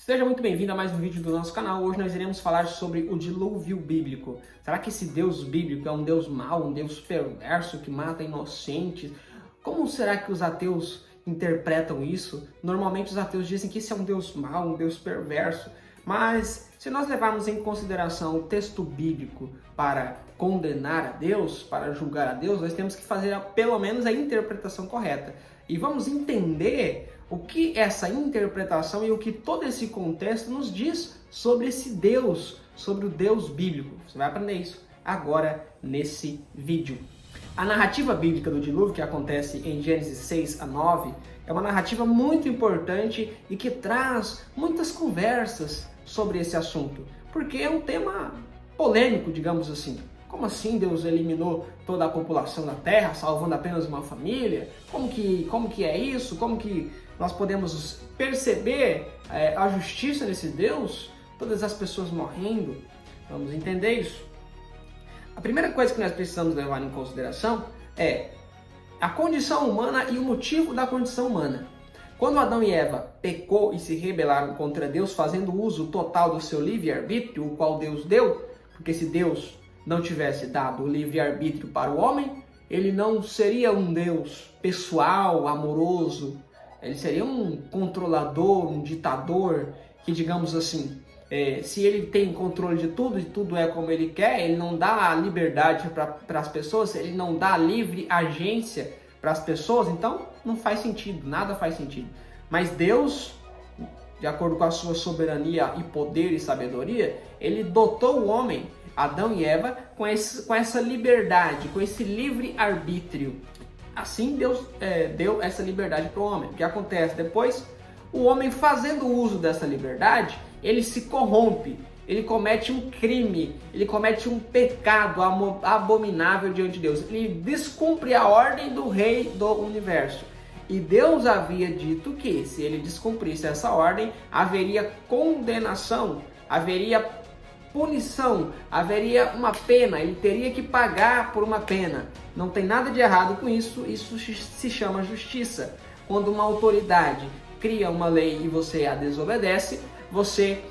Seja muito bem-vindo a mais um vídeo do nosso canal. Hoje nós iremos falar sobre o dilúvio bíblico. Será que esse Deus bíblico é um Deus mau, um Deus perverso que mata inocentes? Como será que os ateus interpretam isso? Normalmente os ateus dizem que esse é um Deus mau, um Deus perverso. Mas se nós levarmos em consideração o texto bíblico para condenar a Deus, para julgar a Deus, nós temos que fazer pelo menos a interpretação correta. E vamos entender o que essa interpretação e o que todo esse contexto nos diz sobre esse Deus, sobre o Deus bíblico. Você vai aprender isso agora nesse vídeo. A narrativa bíblica do dilúvio, que acontece em Gênesis 6 a 9, é uma narrativa muito importante e que traz muitas conversas sobre esse assunto, porque é um tema polêmico, digamos assim. Como assim Deus eliminou toda a população da Terra, salvando apenas uma família? Como que é isso? Como que nós podemos perceber a justiça desse Deus? Todas as pessoas morrendo. Vamos entender isso. A primeira coisa que nós precisamos levar em consideração é a condição humana e o motivo da condição humana. Quando Adão e Eva pecou e se rebelaram contra Deus, fazendo uso total do seu livre-arbítrio, o qual Deus deu, porque se Deus não tivesse dado o livre-arbítrio para o homem, ele não seria um Deus pessoal, amoroso, ele seria um controlador, um ditador, que digamos assim, se ele tem controle de tudo e tudo é como ele quer, ele não dá liberdade para as pessoas, ele não dá livre agência para as pessoas, então não faz sentido, nada faz sentido. Mas Deus, de acordo com a sua soberania e poder e sabedoria, ele dotou o homem, Adão e Eva, com essa liberdade, com esse livre-arbítrio. Assim Deus deu essa liberdade para o homem. O que acontece depois? O homem, fazendo uso dessa liberdade, ele se corrompe, ele comete um crime, ele comete um pecado abominável diante de Deus. Ele descumpre a ordem do rei do universo. E Deus havia dito que, se ele descumprisse essa ordem, haveria condenação, haveria punição, haveria uma pena, ele teria que pagar por uma pena. Não tem nada de errado com isso, isso se chama justiça. Quando uma autoridade cria uma lei e você a desobedece, você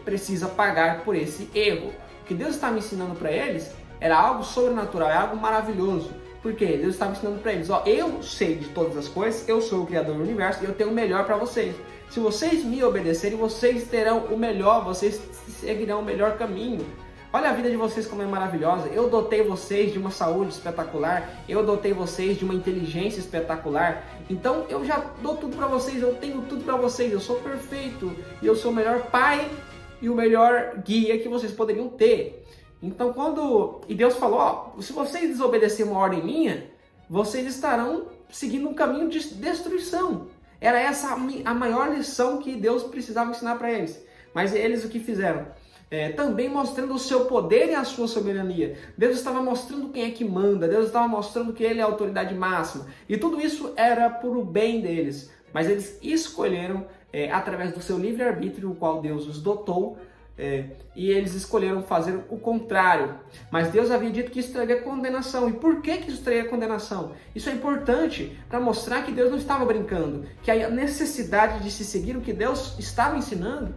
precisa pagar por esse erro. O que Deus estava ensinando para eles era algo sobrenatural, é algo maravilhoso. Porque Deus estava ensinando para eles, eu sei de todas as coisas, eu sou o Criador do universo e eu tenho o melhor para vocês. Se vocês me obedecerem, vocês terão o melhor, vocês seguirão o melhor caminho. Olha a vida de vocês como é maravilhosa. Eu dotei vocês de uma saúde espetacular, eu dotei vocês de uma inteligência espetacular. Então eu já dou tudo para vocês, eu tenho tudo para vocês, eu sou perfeito e eu sou o melhor pai e o melhor guia que vocês poderiam ter. Então e Deus falou, se vocês desobedecerem uma ordem minha, vocês estarão seguindo um caminho de destruição. Era essa a maior lição que Deus precisava ensinar para eles. Mas eles o que fizeram? Também mostrando o seu poder e a sua soberania. Deus estava mostrando quem é que manda, Deus estava mostrando que Ele é a autoridade máxima. E tudo isso era por o bem deles. Mas eles escolheram, através do seu livre-arbítrio, o qual Deus os dotou, e eles escolheram fazer o contrário. Mas Deus havia dito que isso traria condenação. E por que isso traria condenação? Isso é importante para mostrar que Deus não estava brincando, que a necessidade de se seguir o que Deus estava ensinando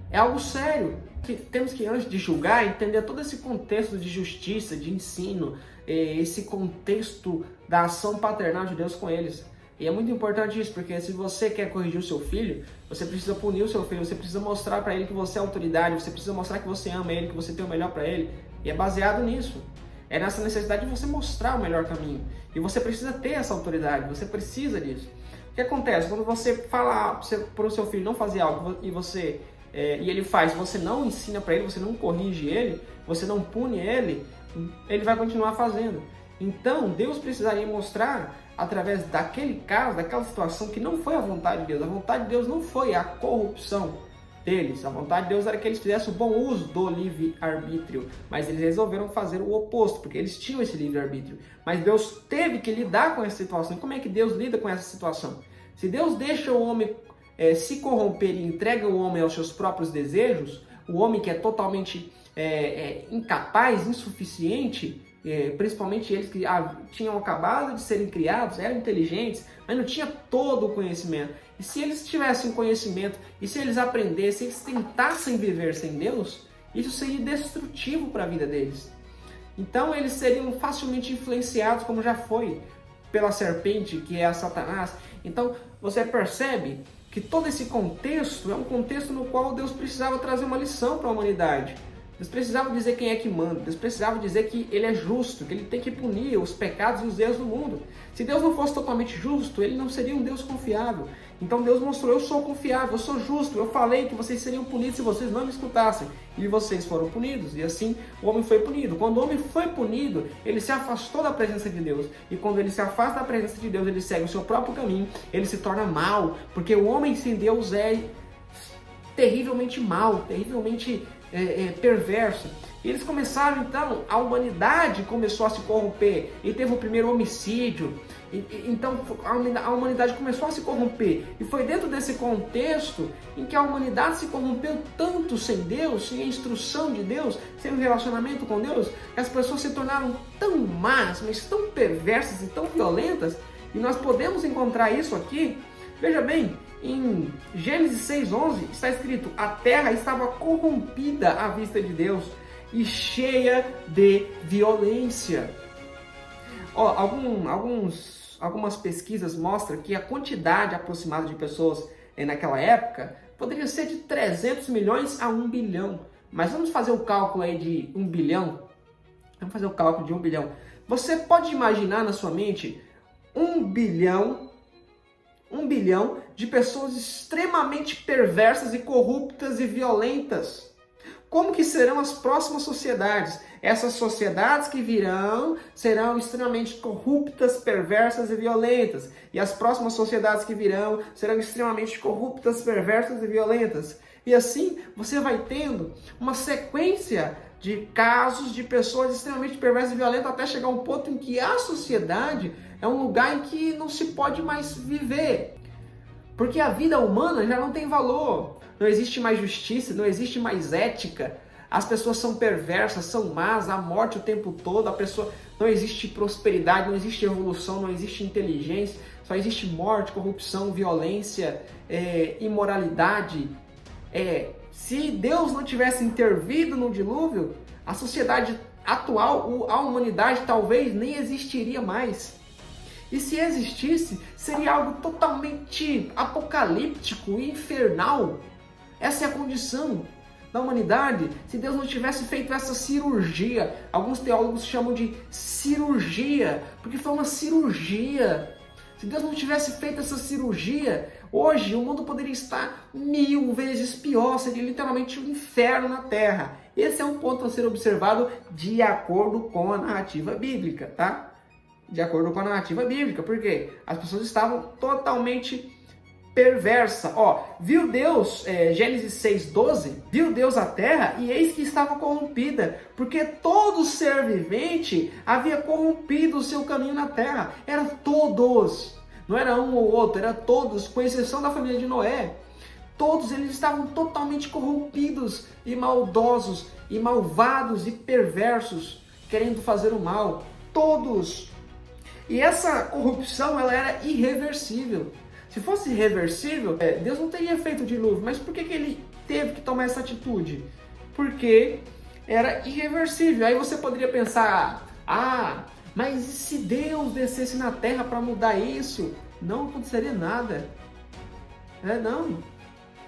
é algo sério. Que temos que, antes de julgar, entender todo esse contexto de justiça, de ensino, esse contexto da ação paternal de Deus com eles. E é muito importante isso, porque se você quer corrigir o seu filho, você precisa punir o seu filho, você precisa mostrar para ele que você é autoridade, você precisa mostrar que você ama ele, que você tem o melhor para ele. E é baseado nisso. É nessa necessidade de você mostrar o melhor caminho. E você precisa ter essa autoridade, você precisa disso. O que acontece? Quando você fala para o seu filho não fazer algo e ele faz, você não ensina para ele, você não corrige ele, você não pune ele vai continuar fazendo. Então, Deus precisaria mostrar, através daquele caso, daquela situação, que não foi a vontade de Deus. A vontade de Deus não foi a corrupção deles. A vontade de Deus era que eles fizessem o bom uso do livre-arbítrio. Mas eles resolveram fazer o oposto, porque eles tinham esse livre-arbítrio. Mas Deus teve que lidar com essa situação. E como é que Deus lida com essa situação? Se Deus deixa o homem se corromper e entrega o homem aos seus próprios desejos, o homem que é totalmente incapaz, insuficiente, principalmente eles que tinham acabado de serem criados, eram inteligentes, mas não tinha todo o conhecimento. E se eles tivessem conhecimento, e se eles aprendessem, eles tentassem viver sem Deus, isso seria destrutivo para a vida deles. Então eles seriam facilmente influenciados, como já foi, pela serpente, que é a Satanás. Então você percebe que todo esse contexto é um contexto no qual Deus precisava trazer uma lição para a humanidade. Deus precisava dizer quem é que manda. Deus precisava dizer que Ele é justo, que Ele tem que punir os pecados e os erros do mundo. Se Deus não fosse totalmente justo, Ele não seria um Deus confiável. Então Deus mostrou: eu sou confiável, eu sou justo. Eu falei que vocês seriam punidos se vocês não me escutassem. E vocês foram punidos. E assim o homem foi punido. Quando o homem foi punido, ele se afastou da presença de Deus. E quando ele se afasta da presença de Deus, ele segue o seu próprio caminho. Ele se torna mau. Porque o homem sem Deus é terrivelmente mau, terrivelmente perverso. E eles começaram, então, a humanidade começou a se corromper, e teve o primeiro homicídio. Então a humanidade começou a se corromper, e foi dentro desse contexto em que a humanidade se corrompeu tanto sem Deus, sem a instrução de Deus, sem o relacionamento com Deus, que as pessoas se tornaram tão más, mas tão perversas e tão violentas. E nós podemos encontrar isso aqui. Veja bem, em Gênesis 6:11 está escrito: a terra estava corrompida à vista de Deus e cheia de violência. Algumas pesquisas mostram que a quantidade aproximada de pessoas naquela época poderia ser de 300 milhões a 1 bilhão. Mas vamos fazer o cálculo aí de 1 bilhão. Vamos fazer o cálculo de 1 bilhão. Você pode imaginar na sua mente 1 bilhão de pessoas extremamente perversas e corruptas e violentas. Como que serão as próximas sociedades? Essas sociedades que virão serão extremamente corruptas, perversas e violentas. E as próximas sociedades que virão serão extremamente corruptas, perversas e violentas. E assim você vai tendo uma sequência de casos de pessoas extremamente perversas e violentas, até chegar a um ponto em que a sociedade é um lugar em que não se pode mais viver. Porque a vida humana já não tem valor. Não existe mais justiça, não existe mais ética. As pessoas são perversas, são más, há morte o tempo todo. Não existe prosperidade, não existe evolução, não existe inteligência. Só existe morte, corrupção, violência, imoralidade. Se Deus não tivesse intervido no dilúvio, a sociedade atual, a humanidade talvez nem existiria mais. E se existisse, seria algo totalmente apocalíptico e infernal. Essa é a condição da humanidade. Se Deus não tivesse feito essa cirurgia, alguns teólogos chamam de cirurgia, porque foi uma cirurgia. Se Deus não tivesse feito essa cirurgia, hoje o mundo poderia estar 1000 vezes pior, seria literalmente um inferno na Terra. Esse é um ponto a ser observado de acordo com a narrativa bíblica, tá? De acordo com a narrativa bíblica, porque as pessoas estavam totalmente perversas. Viu Deus, Gênesis 6:12, viu Deus a terra e eis que estava corrompida, porque todo ser vivente havia corrompido o seu caminho na terra. Era todos, não era um ou outro, era todos, com exceção da família de Noé. Todos eles estavam totalmente corrompidos e maldosos e malvados e perversos, querendo fazer o mal. Todos. E essa corrupção, ela era irreversível. Se fosse irreversível, Deus não teria feito o dilúvio. Mas por que ele teve que tomar essa atitude? Porque era irreversível. Aí você poderia pensar, mas e se Deus descesse na terra para mudar isso? Não aconteceria nada.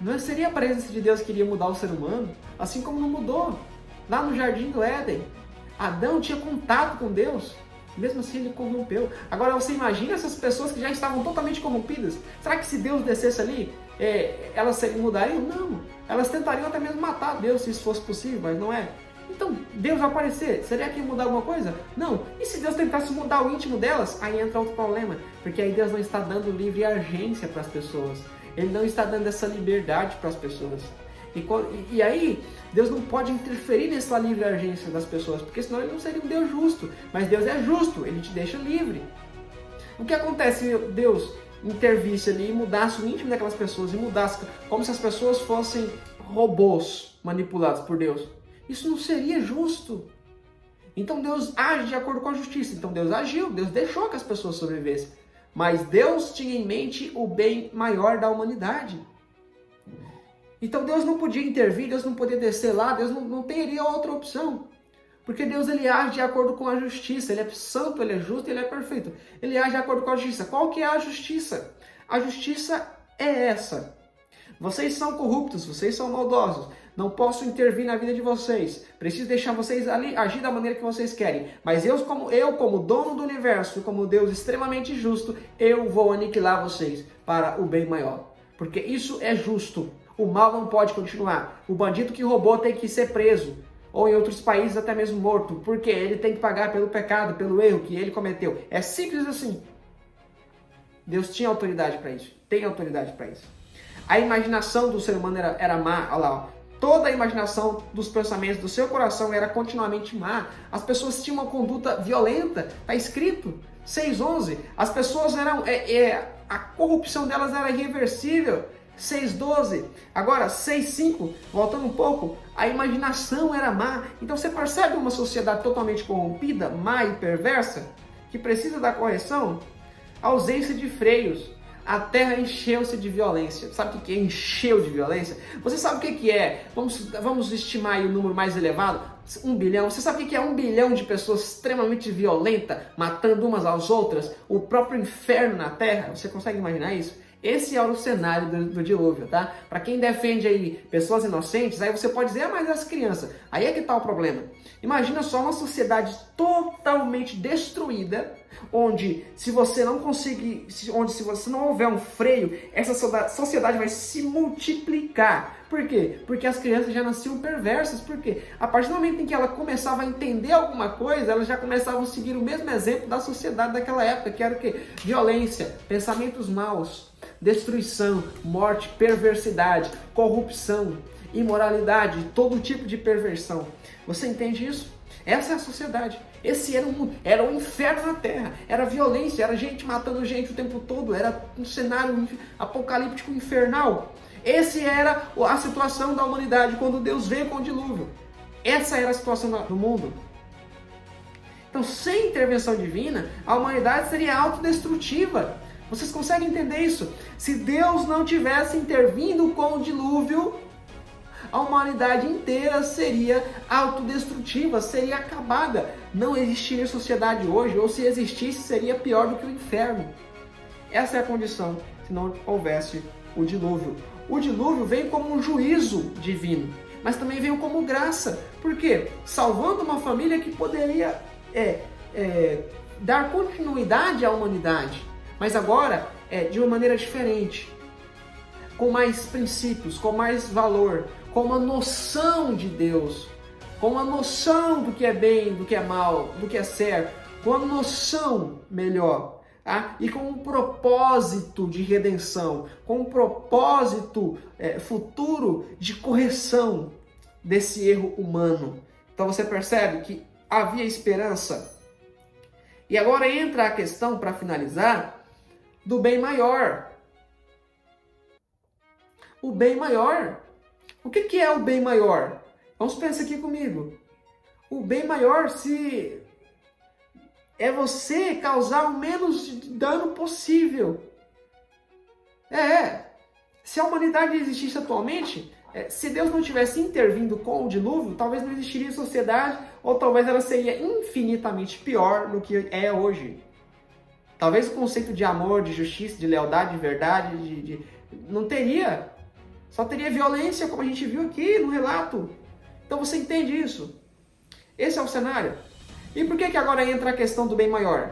Não seria a presença de Deus que iria mudar o ser humano. Assim como não mudou lá no Jardim do Éden. Adão tinha contato com Deus. Mesmo assim ele corrompeu. Agora você imagina essas pessoas que já estavam totalmente corrompidas. Será que se Deus descesse ali, elas mudariam? Não. Elas tentariam até mesmo matar Deus se isso fosse possível, mas não é. Então Deus vai aparecer. Seria que ia mudar alguma coisa? Não. E se Deus tentasse mudar o íntimo delas? Aí entra outro problema. Porque aí Deus não está dando livre agência para as pessoas. Ele não está dando essa liberdade para as pessoas. E aí, Deus não pode interferir nessa livre agência das pessoas, porque senão ele não seria um Deus justo. Mas Deus é justo, ele te deixa livre. O que acontece se Deus intervisse ali e mudasse o íntimo daquelas pessoas, e mudasse como se as pessoas fossem robôs manipulados por Deus? Isso não seria justo. Então Deus age de acordo com a justiça. Então Deus agiu, Deus deixou que as pessoas sobrevivessem. Mas Deus tinha em mente o bem maior da humanidade. Então Deus não podia intervir, Deus não podia descer lá, Deus não teria outra opção. Porque Deus ele age de acordo com a justiça, Ele é santo, Ele é justo, Ele é perfeito. Ele age de acordo com a justiça. Qual que é a justiça? A justiça é essa. Vocês são corruptos, vocês são maldosos. Não posso intervir na vida de vocês. Preciso deixar vocês ali agir da maneira que vocês querem. Mas eu como dono do universo, como Deus extremamente justo, eu vou aniquilar vocês para o bem maior. Porque isso é justo. O mal não pode continuar. O bandido que roubou tem que ser preso. Ou em outros países até mesmo morto. Porque ele tem que pagar pelo pecado, pelo erro que ele cometeu. É simples assim. Deus tinha autoridade para isso. Tem autoridade para isso. A imaginação do ser humano era má. Olha lá, ó. Toda a imaginação dos pensamentos do seu coração era continuamente má. As pessoas tinham uma conduta violenta. Está escrito. 6:11. As pessoas eram... a corrupção delas era irreversível. 6:12. Agora, 6:5. Voltando um pouco. A imaginação era má. Então você percebe uma sociedade totalmente corrompida, má e perversa? Que precisa da correção? Ausência de freios. A terra encheu-se de violência. Sabe o que é encheu de violência? Você sabe o que é? Vamos estimar aí o número mais elevado? 1 bilhão. Você sabe o que é 1 bilhão de pessoas extremamente violentas, matando umas às outras? O próprio inferno na terra? Você consegue imaginar isso? Esse é o cenário do dilúvio, tá? Para quem defende aí pessoas inocentes, aí você pode dizer, mas as crianças. Aí é que tá o problema. Imagina só uma sociedade totalmente destruída, onde se você não houver um freio, essa sociedade vai se multiplicar. Por quê? Porque as crianças já nasciam perversas. Por quê? A partir do momento em que ela começava a entender alguma coisa, elas já começavam a seguir o mesmo exemplo da sociedade daquela época, que era o quê? Violência, pensamentos maus, destruição, morte, perversidade, corrupção, imoralidade, todo tipo de perversão. Você entende isso? Essa é a sociedade. Esse era o mundo, era o inferno na terra, era violência, era gente matando gente o tempo todo, era um cenário apocalíptico infernal. Essa era a situação da humanidade quando Deus veio com o dilúvio. Essa era a situação do mundo. Então, sem intervenção divina, a humanidade seria autodestrutiva. Vocês conseguem entender isso? Se Deus não tivesse intervindo com o dilúvio, a humanidade inteira seria autodestrutiva, seria acabada. Não existiria sociedade hoje, ou se existisse, seria pior do que o inferno. Essa é a condição se não houvesse o dilúvio. O dilúvio veio como um juízo divino, mas também veio como graça. Por quê? Salvando uma família que poderia dar continuidade à humanidade, mas agora de uma maneira diferente, com mais princípios, com mais valor, com uma noção de Deus, com uma noção do que é bem, do que é mal, do que é certo, com uma noção melhor, tá? E com um propósito de redenção, com um propósito futuro de correção desse erro humano. Então você percebe que havia esperança. E agora entra a questão, para finalizar, do bem maior. O bem maior. O que é o bem maior? Vamos pensar aqui comigo. O bem maior é você causar o menos dano possível. Se a humanidade existisse atualmente, se Deus não tivesse intervindo com o dilúvio, talvez não existiria sociedade, ou talvez ela seria infinitamente pior do que é hoje. Talvez o conceito de amor, de justiça, de lealdade, de verdade, não teria. Só teria violência, como a gente viu aqui no relato. Então você entende isso? Esse é o cenário. E por que agora entra a questão do bem maior?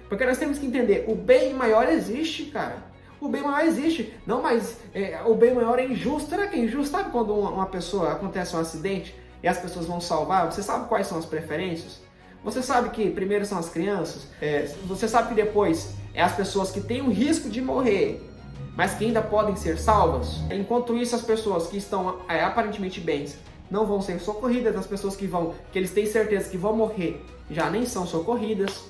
Porque nós temos que entender, o bem maior existe, cara. O bem maior existe. Não, mas o bem maior é injusto. Será que é injusto? Sabe quando uma pessoa acontece um acidente e as pessoas vão salvar? Você sabe quais são as preferências? Você sabe que primeiro são as crianças? Você sabe que depois é as pessoas que têm o risco de morrer, mas que ainda podem ser salvas? Enquanto isso, as pessoas que estão aparentemente bens não vão ser socorridas, as pessoas que eles têm certeza que vão morrer já nem são socorridas,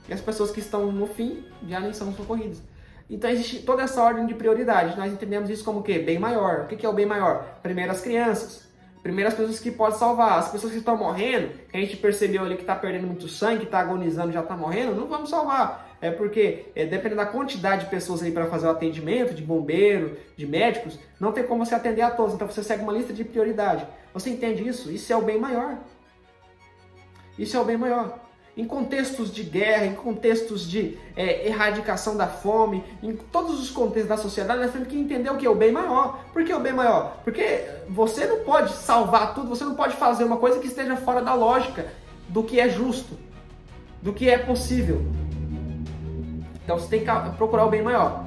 e as pessoas que estão no fim já nem são socorridas. Então existe toda essa ordem de prioridade. Nós entendemos isso como o quê? Bem maior. O que é o bem maior? Primeiro as crianças. Primeiro as pessoas que podem salvar. As pessoas que estão morrendo, que a gente percebeu ali que está perdendo muito sangue, que está agonizando, já está morrendo, não vamos salvar. É porque, dependendo da quantidade de pessoas aí para fazer o atendimento, de bombeiro, de médicos, não tem como você atender a todos. Então você segue uma lista de prioridade. Você entende isso? Isso é o bem maior. Isso é o bem maior. Em contextos de guerra, em contextos de erradicação da fome, em todos os contextos da sociedade, nós temos que entender o que é o bem maior. Por que o bem maior? Porque você não pode salvar tudo, você não pode fazer uma coisa que esteja fora da lógica do que é justo, do que é possível. Então você tem que procurar o bem maior.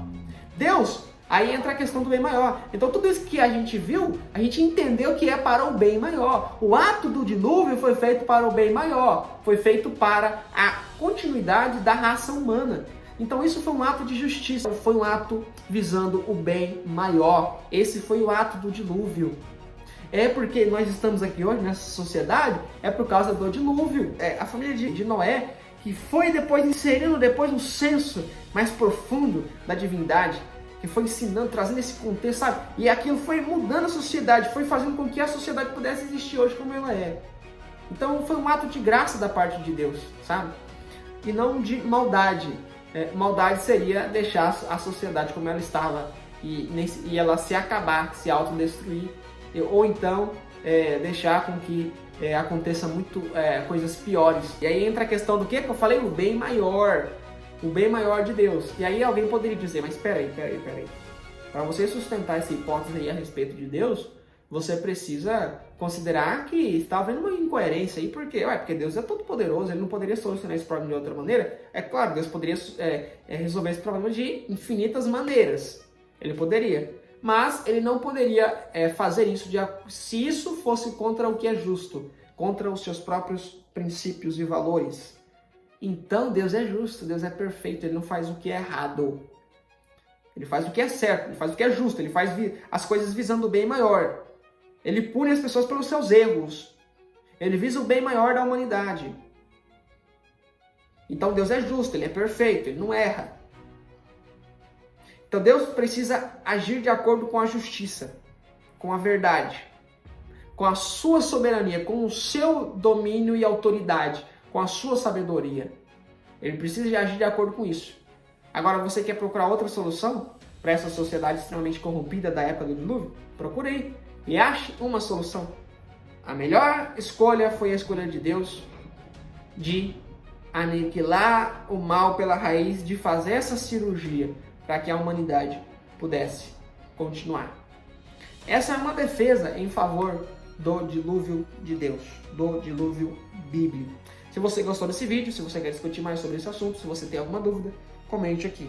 Deus, aí entra a questão do bem maior. Então tudo isso que a gente viu, a gente entendeu que é para o bem maior. O ato do dilúvio foi feito para o bem maior. Foi feito para a continuidade da raça humana. Então isso foi um ato de justiça. Foi um ato visando o bem maior. Esse foi o ato do dilúvio. É porque nós estamos aqui hoje nessa sociedade, é por causa do dilúvio. A família de Noé, que foi depois inserindo depois um senso mais profundo da divindade, que foi ensinando, trazendo esse contexto, sabe? E aquilo foi mudando a sociedade, foi fazendo com que a sociedade pudesse existir hoje como ela é. Então foi um ato de graça da parte de Deus, sabe? E não de maldade. Maldade seria deixar a sociedade como ela estava e ela se acabar, se autodestruir. Ou então deixar com que aconteça muito coisas piores. E aí entra a questão do que eu falei? O bem maior. O bem maior de Deus. E aí alguém poderia dizer, mas peraí. Para você sustentar essa hipótese aí a respeito de Deus, você precisa considerar que está havendo uma incoerência aí, porque Deus é todo poderoso, ele não poderia solucionar esse problema de outra maneira. É claro, Deus poderia resolver esse problema de infinitas maneiras. Ele poderia. Mas ele não poderia fazer isso se isso fosse contra o que é justo, contra os seus próprios princípios e valores. Então Deus é justo, Deus é perfeito, ele não faz o que é errado. Ele faz o que é certo, ele faz o que é justo, ele faz as coisas visando o bem maior. Ele pune as pessoas pelos seus erros. Ele visa o bem maior da humanidade. Então Deus é justo, ele é perfeito, ele não erra. Então Deus precisa agir de acordo com a justiça, com a verdade, com a sua soberania, com o seu domínio e autoridade, com a sua sabedoria. Ele precisa agir de acordo com isso. Agora, você quer procurar outra solução para essa sociedade extremamente corrompida da época do dilúvio? Procure aí e ache uma solução. A melhor escolha foi a escolha de Deus de aniquilar o mal pela raiz, de fazer essa cirurgia para que a humanidade pudesse continuar. Essa é uma defesa em favor do dilúvio de Deus, do dilúvio bíblico. Se você gostou desse vídeo, se você quer discutir mais sobre esse assunto, se você tem alguma dúvida, comente aqui.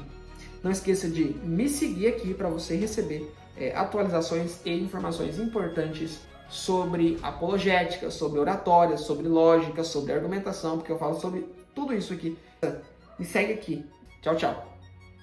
Não esqueça de me seguir aqui para você receber atualizações e informações importantes sobre apologética, sobre oratória, sobre lógica, sobre argumentação, porque eu falo sobre tudo isso aqui. Me segue aqui. Tchau, tchau.